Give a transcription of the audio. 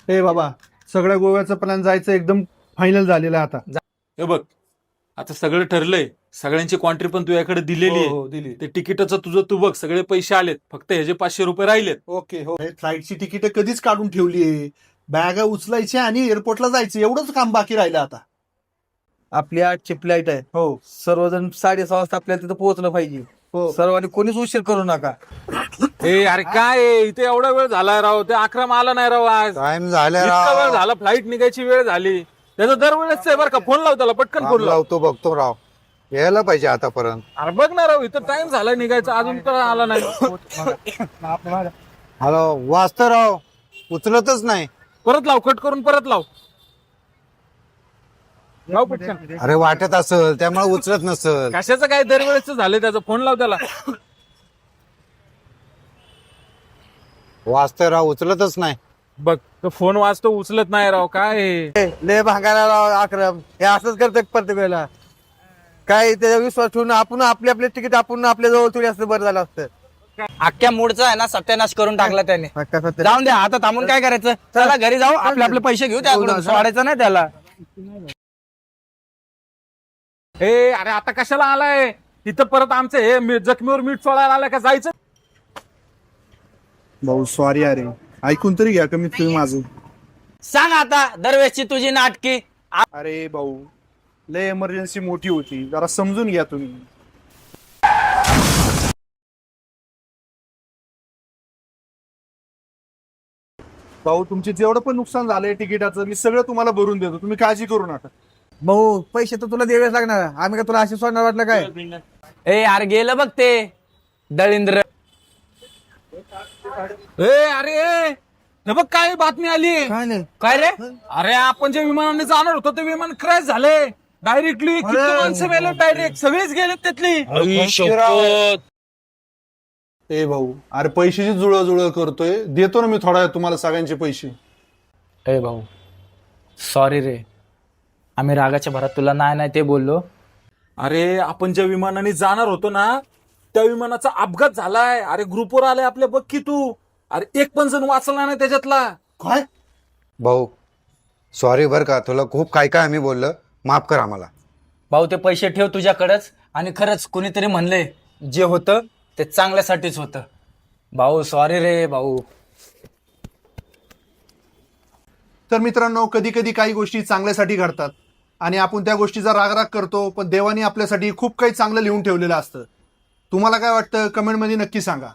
हे बाबा, सगळ्या गोव्याचा प्लॅन जायचं एकदम फायनल झालेलं आहे आता. हे बघ, आता सगळं ठरलंय. सगळ्यांची क्वांट्री पण तुझ्याकडे दिलेली आहे. हो, दिली. ते तिकीटाचं तुझं तू बघ, सगळे पैसे आलेत. फक्त ह्याचे 500 रुपये राहिलेत. ओके. हो, फ्लाईटची तिकीट कधीच काढून ठेवलीये. बॅगा उचलायच्या आणि एअरपोर्टला जायचं, एवढंच काम बाकी राहिलं आता. आपली 8ची फ्लाईट आहे. हो सर्वजण 6:30 वाजता आपल्याला तिथं पोहोचलं पाहिजे. हो. सर्वांनी कोणीच उशीर करू नका. अरे काय आहे, इथे एवढा वेळ झालाय राव. ते अक्रम आला नाही राव आज. टाइम झाला इतका वेळ राव. झाला, फ्लाईट निघायची वेळ झाली. त्याचं दरवेळेस आहे बरं का. फोन लाव त्याला, पटकन फोन लाव. लावतो बघतो राव, यायला पाहिजे आतापर्यंत. अरे बघ ना राव, इथं टाइम झाला निघायचा, अजून तर आला नाही. हॅलो, वाजता राव, उचलतच नाही. परत लाव, कट करून परत लाव. लाव पटकन. अरे वाटत असल त्यामुळे उचलत नसल. कशाचं काय दरवेळेस झालंय त्याचं. फोन लाव त्याला. वाजता राव, उचलतच नाही. बघ, तो फोन वाजतो, उचलत नाही राव. काय आहे? लय भांगायला राव अक्रम. हे असंच करते प्रत्येक वेळेला. काय त्याचा विश्वास ठेवून आपण आपले तिकीट आपण आपल्या जवळ थोडी असतं बरं झालं असतं. अख्ख्या मूडचा आहे ना सत्यानाश करून टाकला त्याने. जाऊन जाऊन द्या, आता थांबून काय करायचं. चला घरी जाऊ, आपले पैसे घेऊ त्याकडून. सोडायचं नाही त्याला. अरे आता कशाला आलाय इथं परत. आमचं हे जखमीवर मीठ सोडायला आलाय का? जायचं. भाऊ सॉरी अरे, ऐकून तरी घ्या कमीत कमी माझं. सांग आता दरवेळेसची तुझी नाटकी. अरे भाऊ, लय इमर्जन्सी मोठी होती, जरा समजून घ्या तुम्ही. भाऊ, तुमचे जेवढं पण नुकसान झालंय तिकिटाचं, मी सगळं तुम्हाला भरून देतो, तुम्ही काळजी करू नका. भाऊ पैसे तर तुला द्यावेच लागणार. आम्ही का तुला अशी सोडणार वाटलं काय? अरे गेलं बघ ते दळिंद्र. अरे हे बघ, काय बातमी आली. काय नाही. काय रे? अरे आपण जे विमानाने जाणार होतो ते विमान क्रॅश झाले डायरेक्टली. किती माणसं मेले डायरेक्ट, सगळेच गेलेत त्यातली. ए भाऊ, अरे पैशाची जुळजुळ करतोय, देतो ना मी थोडा वेळ तुम्हाला सगळ्यांचे पैसे. ए भाऊ, सॉरी रे, आम्ही रागाच्या भरात तुला नाही ते बोललो. अरे आपण ज्या विमानाने जाणार होतो ना, त्या विमानाचा अपघात झालाय. अरे ग्रुपवर आले आपल्या, बघ की तू. अरे एक पण जण वाचला नाही त्याच्यातला. काय? भाऊ सॉरी बर का, तुला खूप काय काय आम्ही बोललं, माफ कर आम्हाला. भाऊ ते पैसे ठेव तुझ्याकडेच. आणि खरंच कोणीतरी म्हणले जे होतं ते चांगल्यासाठीच होतं. भाऊ सॉरी रे भाऊ. तर मित्रांनो, कधी कधी काही गोष्टी चांगल्यासाठी घडतात आणि आपण त्या गोष्टीचा रागराग करतो, पण देवाने आपल्यासाठी खूप काही चांगलं लिहून ठेवलेलं असतं. तुम्हाला काय वाटतं, कमेंटमध्ये नक्की सांगा.